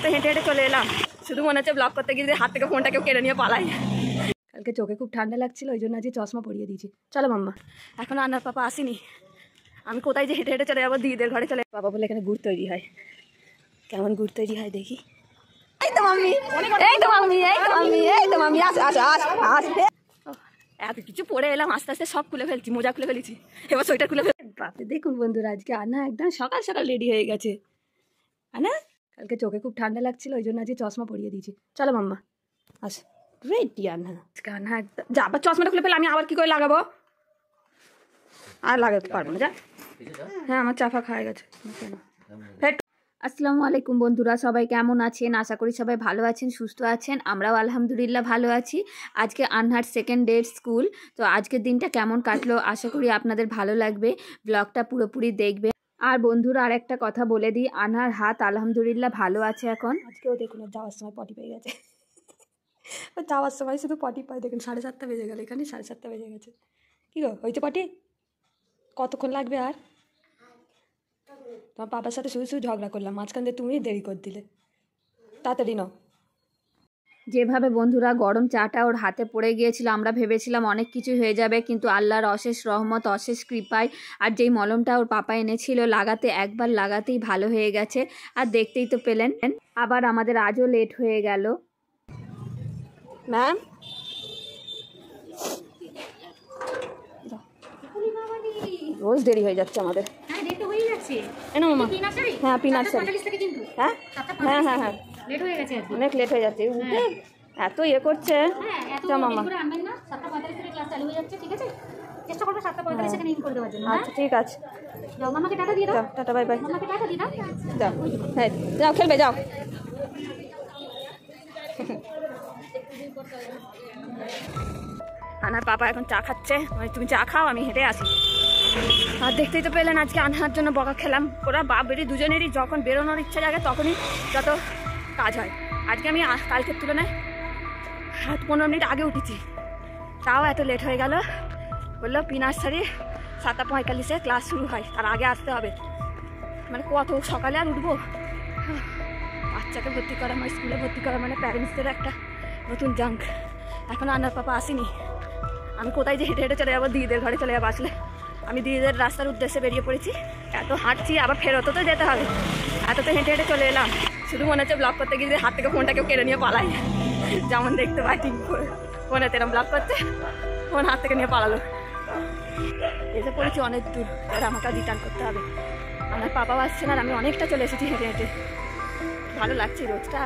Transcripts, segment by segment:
তো হেঁটে হেঁটে চলে এলাম, শুধু মনে হচ্ছে ব্লগ করতে গিয়ে হাত থেকে ফোনটা কেউ কেড়ে নিয়ে পালাই। কালকে চোখে খুব ঠান্ডা লাগছিল, ওই জন্য আজকে চশমা পরিয়ে দিয়েছি। চলো মাম্মা, এখনো আনার পাপা আসেনি, আমি কোথায় যে হেঁটে হেঁটে চলে যাবো, দিদিদের ঘরে চলে। বাবা বলে এখানে গুড় তৈরি হয়, কেমন গুড় তৈরি হয় দেখি। এই তো মাম্মি, এই তো মাম্মি, এই তো মাম্মি, এই তো মাম্মি, আস আস আস আস। এত কিছু পরে এলাম, আস্তে আস্তে সব খুলে ফেলছি, মোজা খুলে ফেলেছি, এবার সোয়েটার খুলে ফেল। বাপরে দেখুন বন্ধুরা, আজকে আনা একদম সকাল সকাল রেডি হয়ে গেছে। আনা কালকে চোখে খুব ঠান্ডা লাগছিল, ওই জন্য আজকে চশমা পরিয়ে দিয়েছি। চলো মাম্মা, আস রেডি। আনা আনা একদম যা, আবার চশমাটা খুলে ফেলে আমি আবার কি করে লাগাবো, আর লাগাতে পারবো না, যা। হ্যাঁ আমার চাফা খাওয়া গেছে। আসসালামু আলাইকুম বন্ধুরা, সবাই কেমন আছেন? আশা করি সবাই ভালো আছেন, সুস্থ আছেন। আমরাও আলহামদুলিল্লাহ ভালো আছি। আজকে আনহার সেকেন্ড ডে স্কুল, তো আজকের দিনটা কেমন কাটলো আশা করি আপনাদের ভালো লাগবে, ব্লগটা পুরোপুরি দেখবে। আর বন্ধুরা আর একটা কথা বলে দিই, আনহার হাত আলহামদুলিল্লাহ ভালো আছে এখন। আজকেও দেখুন যাওয়ার সময় পটি পেয়ে গেছে, যাওয়ার সময় শুধু পটি পায়। দেখুন 7:30 বেজে গেল, এখানে 7:30 বেজে গেছে। কী গো হয়েছে পটি? কতক্ষণ লাগবে আর? তোমার বাবার সাথে শুধু শুধু ঝগড়া করলাম, মাঝখান দিয়ে তুমি দেরি করে দিলে, তাড়াতাড়ি নাও। যেভাবে বন্ধুরা গরম চাটা ওর হাতে পড়ে গিয়েছিল, আমরা ভেবেছিলাম অনেক কিছু হয়ে যাবে, কিন্তু আল্লাহর অশেষ রহমত, অশেষ কৃপায় আর যেই মলমটা ওর পাপা এনেছিল লাগাতে, একবার লাগাতেই ভালো হয়ে গেছে। আর দেখতেই তো পেলেন, আবার আমাদের আজও লেট হয়ে গেল। ম্যাম রোজ দেরি হয়ে যাচ্ছে আমাদের। হ্যাঁ পিনাট হ্যাঁ হ্যাঁ হ্যাঁ হ্যাঁ অনেক লেট হয়ে যাচ্ছে, উঠে এত ইয়ে করছে। মামা আচ্ছা ঠিক আছে, টাটা বাই বাই, যাও হ্যাঁ যাও খেলবে যাও। আনার পাপা এখন চা খাচ্ছে, তুমি চা খাও আমি হেঁটে আসি। আর দেখতেই তো পেলেন আজকে আনহার জন্য বকা খেলাম। ওরা বাপ বেরি দুজনেরই যখন বেরোনোর ইচ্ছা জাগে তখনই যত কাজ হয়। আজকে আমি কালকের তুলনায় 15 মিনিট আগে উঠেছি, তাও এত লেট হয়ে গেল। বললো প্রি নার্সারি 7:45 ক্লাস শুরু হয়, তার আগে আসতে হবে। মানে কত সকালে আর উঠবো? বাচ্চাকে ভর্তি করা মানে স্কুলে ভর্তি করা মানে প্যারেন্টসদের একটা নতুন জাঙ্ক। এখন আনার পাপা আসেনি, আমি কোথায় যে হেঁটে হেঁটে চলে যাবো, দিদিদের ঘরে চলে যাবো। আসলে আমি দিদিদের রাস্তার উদ্দেশ্যে বেরিয়ে পড়েছি, এত হাঁটছি আবার ফেরত তো যেতে হবে, এত তো হেঁটে হেঁটে চলে এলাম, শুধু মনে হচ্ছে ব্লগ করতে গিয়ে হাত থেকে ফোনটা কেউ কেড়ে নিয়ে পালাই। যেমন দেখতে পাই ঠিক ফোনে তেরম ব্লগ করতে, ফোন হাত থেকে নিয়ে পালালো। এসে পড়েছি অনেক দূর, এবার আমাকে রিটার্ন করতে হবে। আমার পাপাও আসছে না, আমি অনেকটা চলে এসেছি হেঁটে হেঁটে। ভালো লাগছে রোজটা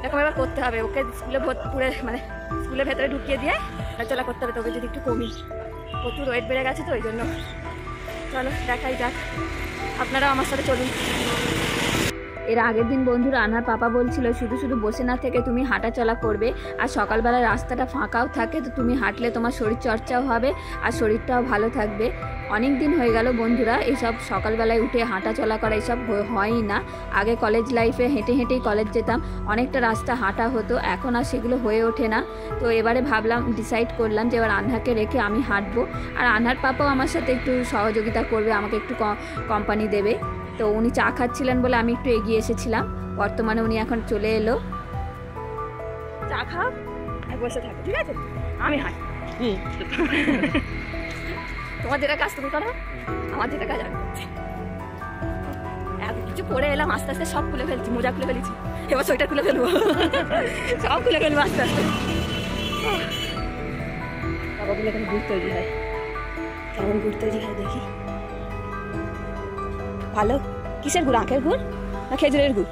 এরকম, এবার করতে হবে। ওকে স্কুলে পুরে মানে স্কুলের ভেতরে ঢুকিয়ে দিয়ে চলা করতে হবে, তোকে যদি একটু কমি, প্রচুর ওয়েট বেড়ে গেছে তো ওই জন্য। চলো দেখাই যাক, আপনারা আমার সাথে চলুন। এর আগের দিন বন্ধুরা আনার পাপা বলছিল শুধু শুধু বসে না থেকে তুমি হাঁটা চলা করবে, আর সকালবেলা রাস্তাটা ফাঁকাও থাকে, তো তুমি হাঁটলে তোমার শরীর চর্চাও হবে আর শরীরটাও ভালো থাকবে। অনেক দিন হয়ে গেল বন্ধুরা এইসব সকালবেলায় উঠে হাঁটা চলা করা এইসব হয়ই না। আগে কলেজ লাইফে হেঁটে হেঁটেই কলেজ যেতাম, অনেকটা রাস্তা হাঁটা হতো, এখন আর সেগুলো হয়ে ওঠে না। তো এবারে ভাবলাম, ডিসাইড করলাম যে এবার আনহাকে রেখে আমি হাঁটবো, আর আনহার পাপাও আমার সাথে একটু সহযোগিতা করবে, আমাকে একটু কোম্পানি দেবে। তো উনি চা খাচ্ছিলেন বলে আমি একটু এগিয়ে এসেছিলাম, বর্তমানে উনি এখন চলে এলো। চা খাও আর বসে থাকো, ঠিক আছে? আমি হাঁটি, তোমার যেটা কাজ তুমি করো, আমার যেটা কাজ আমি করছি। এত কিছু পরে এলাম, আস্তে আস্তে সব খুলে ফেলছি, মোজা খুলে ফেলেছি, এবার সোয়েটার খুলে ফেলবো, সব খুলে ফেলবো আস্তে আস্তে। বাবাগুলো এখন গুড় তৈরি হয়, কেমন গুড় তৈরি হয় দেখি। ভালো। কিসের গুড়? আখের গুড় না খেজুরের গুড়?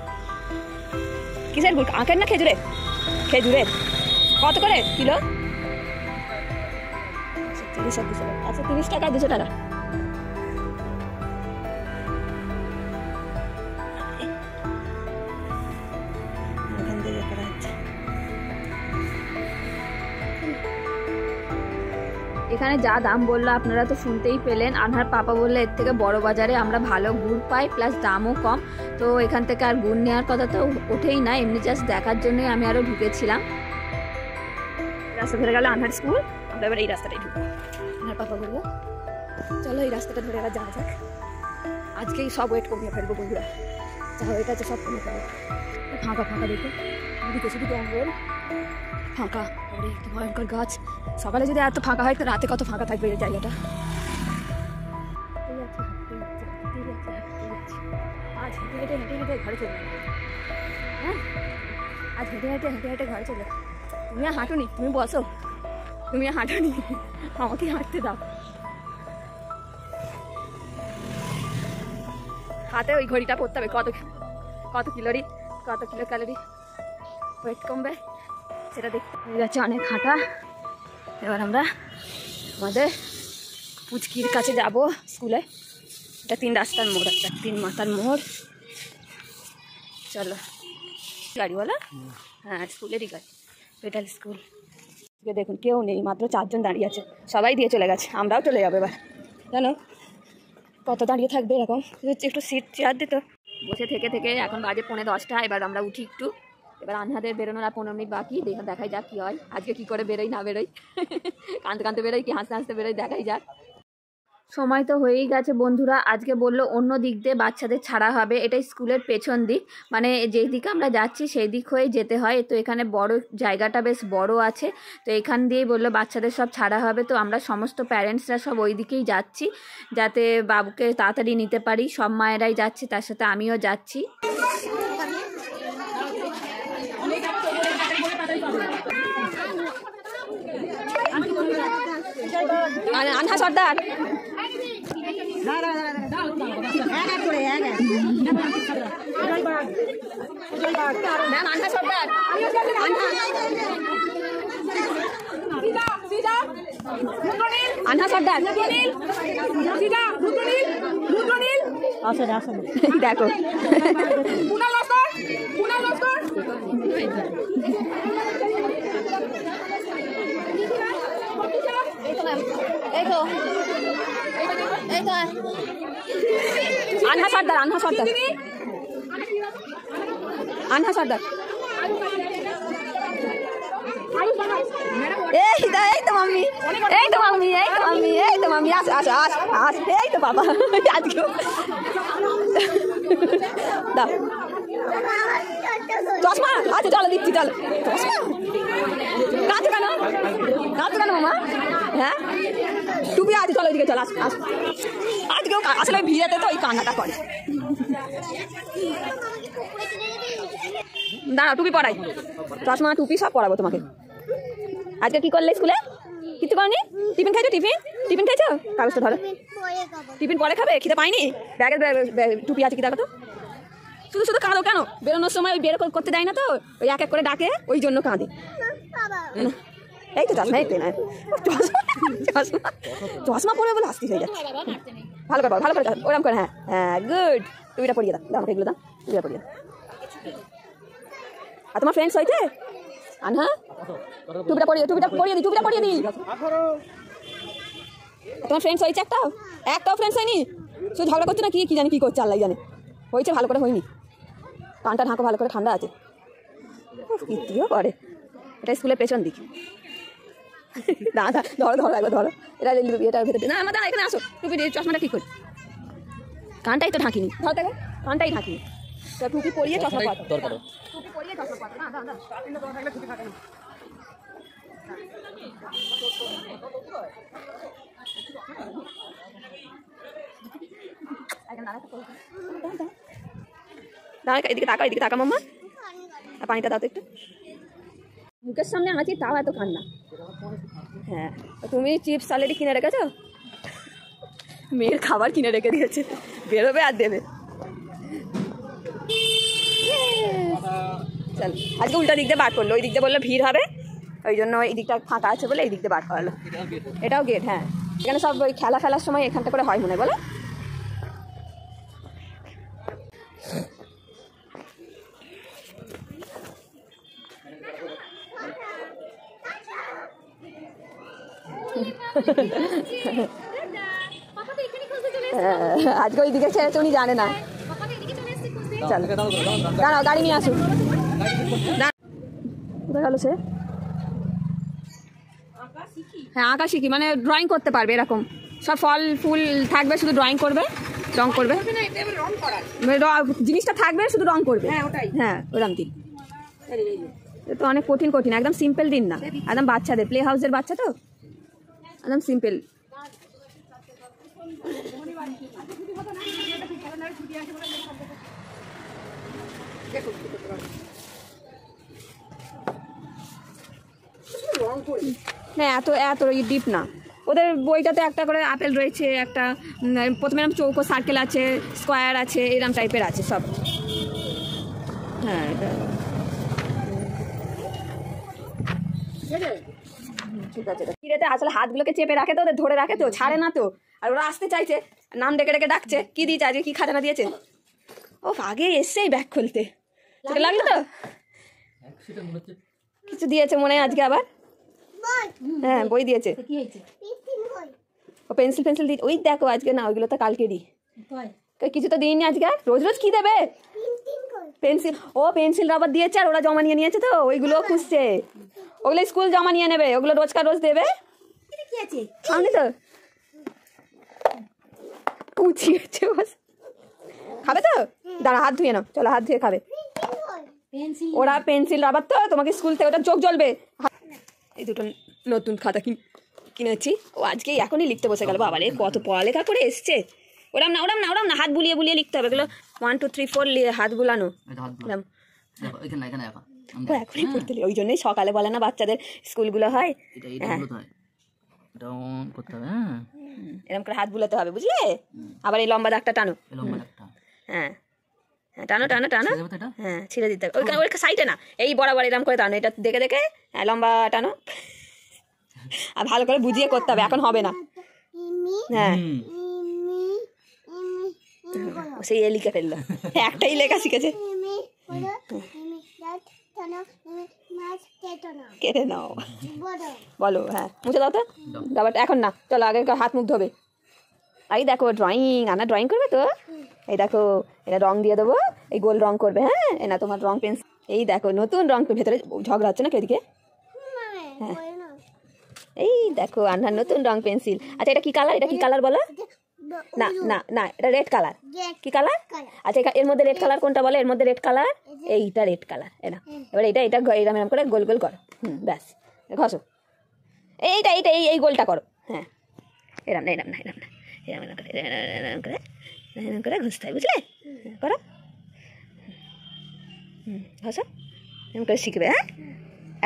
কিসের গুড়, আখের না খেজুরের? খেজুরের। কত করে কিলো? 30 আর 200। আচ্ছা 30 টাকা 200 টাকা। এখানে যা দাম বললো আপনারা তো শুনতেই পেলেন। আনহার পাপা বললো এর থেকে বড় বাজারে আমরা ভালো গুড় পাই, প্লাস দামও কম। তো এখান থেকে আর গুড় নেওয়ার কথা তো ওঠেই না, এমনি জাস্ট দেখার জন্যই আমি আরও ঢুকেছিলাম। রাস্তা ধরে গেল আনহার স্কুল, আমরা এবার এই রাস্তাটাই ঢুকবো। আনহার পাপা বললো চলো এই রাস্তাটা ধরে এবার যাওয়া যাক, আজকেই সব ওয়েট কমিয়ে ফেলবো বন্ধুরা, যা ওয়েট আছে সব কমিয়ে ফেলবো। ফাঁকা ফাঁকা দেখে শুধু জঙ্গল ফাঁকা। কি ভয়ঙ্কর গাছ। সকালে যদি এত ফাঁকা হয় তো রাতে কত ফাঁকা থাকবে এই জায়গাটা। আজ হেঁটে হেঁটে হেঁটে হেঁটে ঘরে চলে হ্যাঁ, আজ হেঁটে হেঁটে হেঁটে হেঁটে ঘরে চলে। তুমি আর হাঁটুনি, তুমি বসো, তুমি আর হাঁটুনি, আমাকে হাঁটতে দাও। হাতে ওই ঘড়িটা পড়তে হবে কত কত কিলোরি কত কিলো ক্যালোরি ওয়েট কমবে সেটা দেখতে যাচ্ছে। অনেক হাঁটা। এবার আমরা আমাদের পুচকির কাছে যাব স্কুলে। এটা 3 রাস্তার মোড়, একটা 3 মাথার মোড়। চলো গাড়িওয়ালা, হ্যাঁ স্কুলেরই গাড়ি, পেটাল স্কুল। দেখুন কেউ নেই, মাত্র 4 জন দাঁড়িয়ে আছে, সবাই দিয়ে চলে গেছে। আমরাও চলে যাবো এবার। জানো কত দাঁড়িয়ে থাকবে এরকম, একটু সিট চেয়ার দিত। বসে থেকে থেকে এখন বাজে 9:45। এবার আমরা উঠি একটু। এবার আনহাদের বেরোনোর আর 15 মিনিট বাকি। দেখাই যাক কী হয়, আজকে কী করে বেরোই না বেরোই, কাঁদতে কাঁদতে বেরোই কি হাসতে হাসতে বেরোই, দেখাই যাক। সময় তো হয়েই গেছে বন্ধুরা। আজকে বললো অন্য দিক দিয়ে বাচ্চাদের ছাড়া হবে, এটাই স্কুলের পেছন দিক, মানে যেই দিকে আমরা যাচ্ছি সেই দিক হয়ে যেতে হয়। তো এখানে বড় জায়গাটা বেশ বড় আছে, তো এখান দিয়েই বললো বাচ্চাদের সব ছাড়া হবে। তো আমরা সমস্ত প্যারেন্টসরা সব ওই দিকেই যাচ্ছি, যাতে বাবুকে তাড়াতাড়ি নিতে পারি। সব মায়েরাই যাচ্ছে, তার সাথে আমিও যাচ্ছি। আনহা সর্দার, আনহা সর্দার দেখো আনহা সর্দার, আনহা সর্দার, আনহা সর্দার। এই তো মাম্মি, এই তো মাম্মি, এই তো মাম্মি, এই তো মাম্মি, আস আস আস আস, এই তো বাবা আজকে দাও চশমা। আচ্ছা চলো দিচ্ছি, চলো। চশমা কাঁদছো কেন, কাঁদছো কেন মামা? হ্যাঁ টুপি আছে, চলো এদিকে চলো। আস আস, আজকেও আসলে ভিড়েতে তো ওই কান্নাটা করে। দাঁড়াও টুপি পরাই, চশমা টুপি সব পরাবো তোমাকে। আজকে কি করলে স্কুলে? কিছু করনি? টিফিন খাইছো? টিফিন টিফিন খাইছো? কাগজটা ধরো। টিফিন পরে খাবে? খিদে পাইনি? ব্যাগের টুপি আছে কি দেখো তো। শুধু শুধু কাঁদো কেন? বেরোনোর সময় ওই বের করতে দেয় না তো, ওই এক এক করে ডাকে, ওই জন্য কাঁদে। এই তো চশমা, এই তো না চশমা, চশমা পরে বলে আসতে হয়ে যাচ্ছে। ভালো করে ভালো করে ওরকম করে। হ্যাঁ হ্যাঁ গুড। টুপিটা পরিয়ে দাও, আমাকে এগুলো দাও, টুপিটা পরিয়ে দাও। আর তোমার ফ্রেন্ডস হয়েছে? আনহা টুপিটা পরিয়ে, টুপিটা পরিয়ে দিই, টুপিটা পরিয়ে দিই। তোমার ফ্রেন্ডস হয়েছে? একটাও ফ্রেন্ডস হয়নি? শুধু ঝগড়া করছে না কি জানি কি করছে, আল্লাহ জানে। হয়েছে ভালো করে হয়নি, কানটা ঢাকো ভালো করে, ঠান্ডা আছে। কীর্তিও করে। এটা স্কুলের পেছন দিক। দাদা ধরো ধরো একবার ধরো, এটা ভেতরে না আমার দাদা এখানে আসো। টুপি চশমাটা ঠিক করি, কানটাই তো ঢাকিনি, ধরো দেখো কানটাই ঢাকিনি। টুপি পরিয়ে চশমা পাতো, টুপি পরিয়ে চশমা পাতো না দাদা, টুপি থাকে না। এদিকে তাকা, এদিকে তাকা মাম্মা, পানিটা দাও তো একটু। মুখের সামনে আছি তাও এত কান্না। হ্যাঁ তুমি চিপস অলরেডি কিনে রেখেছো? মেয়ের খাবার কিনে রেখে দিয়েছে, বেরোবে আর দেবে। চল আজকে উল্টা দিক দিয়ে বার করলো, ওই দিক দিয়ে বললো ভিড় হবে, ওই জন্য এই দিকটা ফাঁকা আছে বলে এই দিক দিয়ে বার করালো। এটাও গেট। হ্যাঁ এখানে সব ওই খেলা ফেলার সময় এখানটা করে হয় মনে হয়, বলো। আজকে ওই দিকে ছেড়েছে, উনি জানে না। দাঁড়াও গাড়ি নিয়ে আসুন। কোথায় গেল সে? হ্যাঁ আঁকা শিখি, মানে ড্রয়িং করতে পারবে, এরকম সব ফল ফুল থাকবে, শুধু ড্রয়িং করবে। রং করবে, জিনিসটা থাকবে শুধু রং করবে। হ্যাঁ ওরকম দিন, তো অনেক কঠিন কঠিন, একদম সিম্পল দিন না, একদম বাচ্চাদের প্লে হাউসের বাচ্চা তো একদম সিম্পল। হ্যাঁ এত এত ডিপ না, ওদের বইটাতে একটা করে আপেল রয়েছে, একটা প্রথমে এরকম চৌকো সার্কেল আছে, স্কোয়ার আছে, এরকম টাইপের আছে সব। হ্যাঁ ঠিক আছে। কিরেতে আসলে হাতগুলোকে চেপে রাখে তো, ওদের ধরে রাখে তো, ছাড়ে না তো, আর ওরা আসতে চাইছে, নাম ডেকে ডেকে ডাকছে, কি দিয়েছে আজকে, কি খাজানা দিয়েছে? ও আগে এসছেই ব্যাগ খুলতে লাগলো তো, কিছু দিয়েছে মনে হয় আজকে আবার। হ্যাঁ বই দিয়েছে, ও পেন্সিল ফেন্সিল দিয়ে, ওই দেখো আজকে না, ওইগুলো তো কালকেরই, কিছু তো দিইনি আজকে। আর রোজ রোজ কি দেবে? পেন্সিল, ও পেন্সিল রাবার দিয়েছে, আর ওরা জমা নিয়ে নিয়েছে তো, ওইগুলো খুঁজছে, ওগুলো স্কুল জমা নিয়ে নেবে, ওগুলো রোজকার রোজ দেবে। আমি তো কুচিয়েছে, খাবে তো, দাঁড়া হাত ধুয়ে নাও, চলো হাত ধুয়ে খাবে। ওরা পেন্সিল রাবার তো, তোমাকে স্কুল থেকে ওটা চোখ জ্বলবে। এই দুটো নতুন খাতা কিনেছি, ও আজকে এখনই লিখতে বসে গেল, বাবা রে কত পড়ালেখা করে এসছে। ওরাম না ওরাম না ওরাম না, হাত বুলিয়ে বুলিয়ে লিখতে হবে এগুলো, 1 2 3 4 হাত বুলানো, এখনই পড়তে, ওই জন্যই সকালে বলে না বাচ্চাদের স্কুলগুলো হয়, এরকম করে হাত বুলাতে হবে, বুঝলে? আবার এই লম্বা দাগটা টানো, হ্যাঁ হ্যাঁ টানো টানো টানো, হ্যাঁ ছিঁড়ে দিতে হবে, ওইখানে ওই সাইডে না, এই বরাবর এরকম করে টানো, এটা দেখে দেখে, হ্যাঁ লম্বা টানো, আর ভালো করে বুঝিয়ে করতে হবে, এখন হবে না। হ্যাঁ সেই এ লিখে ফেললো, একটাই লেখা শিখেছে। কেটে নাও, বলো, হ্যাঁ মুছে দাও তো, ব্যাপারটা এখন না, চলো আগে হাত মুখ ধোবে। এই দেখো ড্রয়িং, আনা ড্রয়িং করবে তো, এই দেখো এটা রং দিয়ে দেবো, এই গোল রং করবে, হ্যাঁ এ না তোমার রং পেন্সিল, এই দেখো নতুন রং, ভেতরে ঝগড়া হচ্ছে না কেদিকে, হ্যাঁ এই দেখো আন্নার নতুন রং পেন্সিল। আচ্ছা এটা কি কালার, এটা কি কালার বলো? না না না এটা রেড কালার, কি কালার? আচ্ছা এর মধ্যে রেড কালার কোনটা বলে, এর মধ্যে রেড কালার, এইটা রেড কালার, এটা এবার এটা এটা এরকম এরকম করে গোল গোল করো, ব্যাস ঘষো, এইটা এইটা এই গোলটা করো, হ্যাঁ এরম না এরম না এরম না, এরম এরম করে এরম করে এরম করে ঘষতে হয়, বুঝলে? করো, ঘষো, এরম করে শিখবে। হ্যাঁ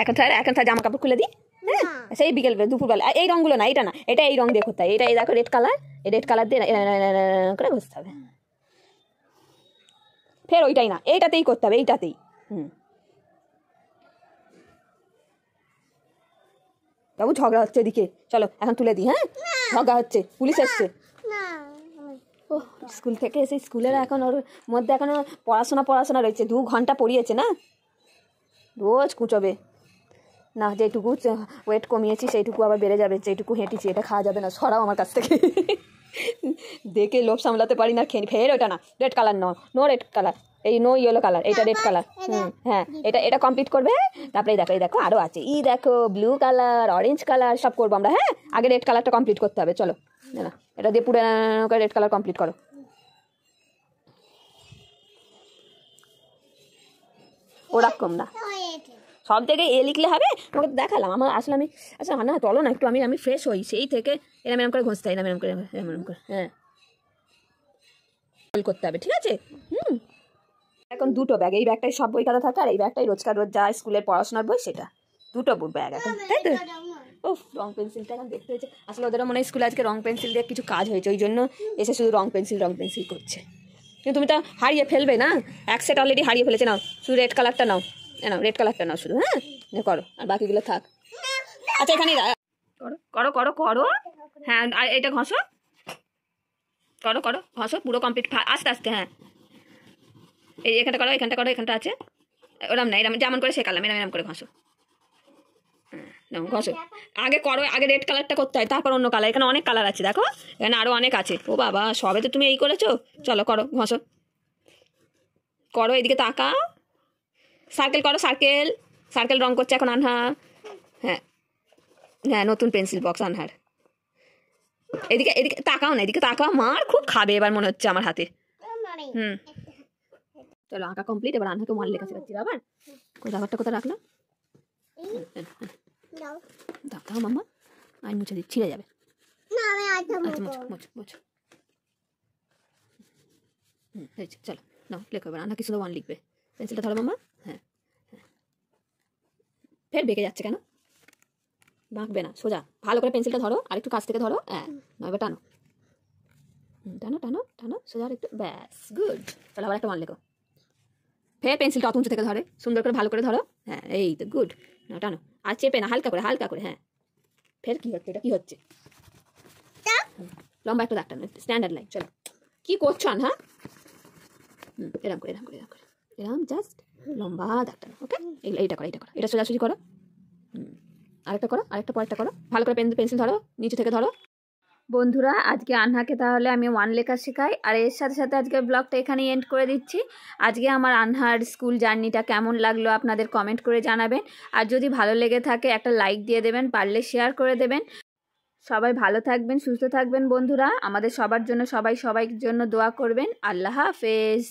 এখন তার জামা কাপড় খুলে দিই, হ্যাঁ সেই বিকেল দুপুরবেলা, এই রঙগুলো না, এটা না, এটা এই রং দিয়ে করতে হয়, এটা এই দেখো রেড কালার, এই রেড কালার দিয়ে করে ঘষতে হবে, ফের ওইটাই না, এইটাতেই করতে হবে, এইটাতেই। বাবু ঝগড়া হচ্ছে এদিকে, চলো এখন তুলে দিই, হ্যাঁ ঝগড়া হচ্ছে, পুলিশ এসছে। ও স্কুল থেকে এসে, স্কুলের এখন ওর মধ্যে এখনো পড়াশোনা রয়েছে, 2 ঘন্টা পড়িয়েছে না, রোজ কুচবে না, যেটুকু ওয়েট কমিয়েছি সেইটুকু আবার বেড়ে যাবে, যেটুকু হেঁটেছি এটা খাওয়া যাবে না, সরাও আমার কাছ থেকে, দেখে লোভ সামলাতে পারি না, ফের ওটা না, red colour no red colour, এই নো ইয়েলো কালার, এটা রেড কালার, হ্যাঁ এটা কমপ্লিট করবে, তারপরে এই দেখো আরও আছে, দেখো ব্লু কালার, অরেঞ্জ কালার সব করবো আমরা, হ্যাঁ আগে রেড কালারটা কমপ্লিট করতে হবে, চলো না এটা দিয়ে পুরো রেড কালার কমপ্লিট করো। ওরকম না, সব জায়গায় এ লিখলে হবে, তোমাকে তো দেখালাম, আমার আসলে আমি, আচ্ছা না চলো না একটু আমি ফ্রেশ হই, সেই থেকে এরম এরম করে ঘষতে হয়, এরম এরম করে হ্যাঁ করতে হবে, ঠিক আছে? এখন দুটো ব্যাগ, এই ব্যাগটাই সব বই খাতা থাকে, আর এই ব্যাগটাই রোজকার রোজ যা স্কুলের পড়াশোনার বই, সেটা দুটো ব্যাগ এখন, তাই তো? ও রং পেন্সিলটা এখন দেখতে হয়েছে, আসলে ওদেরও মনে হয় স্কুলে আজকে রং পেন্সিল দিয়ে কিছু কাজ হয়েছে, ওই জন্য এসে শুধু রং পেন্সিল করছে, কিন্তু তুমি তো হারিয়ে ফেলবে না, এক সেট অলরেডি হারিয়ে ফেলেছে, নাও শুধু রেড কালারটা নাও, রেড কালারটা নাও শুধু, হ্যাঁ করো, আর বাকিগুলো থাক। আচ্ছা এখানেই করো করো করো, হ্যাঁ আর এটা ঘষো, করো ঘষো পুরো কমপ্লিট, আস্তে আস্তে, হ্যাঁ এই এখানটা করো, এখানটা আছে, ওরম না এরম যেমন করে শেখালাম, এরম করে ঘষো, ঘষো আগে করো, আগে রেড কালারটা করতে হয়, তারপর অন্য কালার, এখানে অনেক কালার আছে দেখো, এখানে আরও অনেক আছে, ও বাবা সবে তো তুমি এই করেছো, চলো করো ঘষো, করো এদিকে তাকাও, সার্কেল করো, সার্কেল রং করছে এখন আনহা, হ্যাঁ নতুন পেন্সিল বক্স আনহার, এদিকে এদিকে তাকাও না, এদিকে তাকাও, মার খুব খাবে এবার মনে হচ্ছে আমার হাতে। হুম চলো আঁকা কমপ্লিট, এবার আনহাকে ওয়ান লেখা শেখাচ্ছি। রাবার রাবারটা কোথায় রাখলাম? দাও মাম্মা, আমি মুছে দিচ্ছি, ছিঁড়ে যাবে। আচ্ছা মুছো মুছো মুছো। হয়েছে, চলো নাও লেখো এবার। আনহা কি সুন্দর ওয়ান লিখবে। পেন্সিলটা ধরো মাম্মা। হ্যাঁ হ্যাঁ, ফের বেঁকে যাচ্ছে কেন? বাঁকবে না, সোজা ভালো করে পেন্সিলটা ধরো, আর একটু কাছ থেকে ধরো। হ্যাঁ না এবার টানো, টানো টানো টানো সোজা আর একটু, ব্যাস গুড। চলো আবার একটা ওয়ান লেখো। ফের পেন্সিলটা অত উঁচু থেকে ধরে, সুন্দর করে ভালো করে ধরো। হ্যাঁ এই তো গুড। না টানো, আর চেপে না, হালকা করে হালকা করে। হ্যাঁ ফের কি হচ্ছে, এটা কি হচ্ছে? লম্বা একটা দাগ টানো, স্ট্যান্ডার্ড লাইন। চলো কি করছো আনহা? এরম করে এরম করে এরম করে এরম জাস্ট লম্বা দাগ টানো। ওকে এইটা করো, এইটা করো, এটা সোজাসুজি করো। আরেকটা করো, আরেকটা পরেরটা করো। ভালো করে পেন্সিল ধরো, নিচে থেকে ধরো। বন্ধুরা আজকে আনহাকে তাহলে আমি ওয়ান লেখা শেখাই, আর এর সাথে সাথে আজকে ব্লগটা এখানেই এন্ড করে দিচ্ছি। আজকে আমার আনহার স্কুল জার্নিটা কেমন লাগলো আপনাদের কমেন্ট করে জানাবেন, আর যদি ভালো লেগে থাকে একটা লাইক দিয়ে দেবেন, পারলে শেয়ার করে দেবেন। সবাই ভালো থাকবেন, সুস্থ থাকবেন বন্ধুরা। আমাদের সবার জন্য সবাই সবাইয়ের জন্য দোয়া করবেন। আল্লাহ হাফেজ।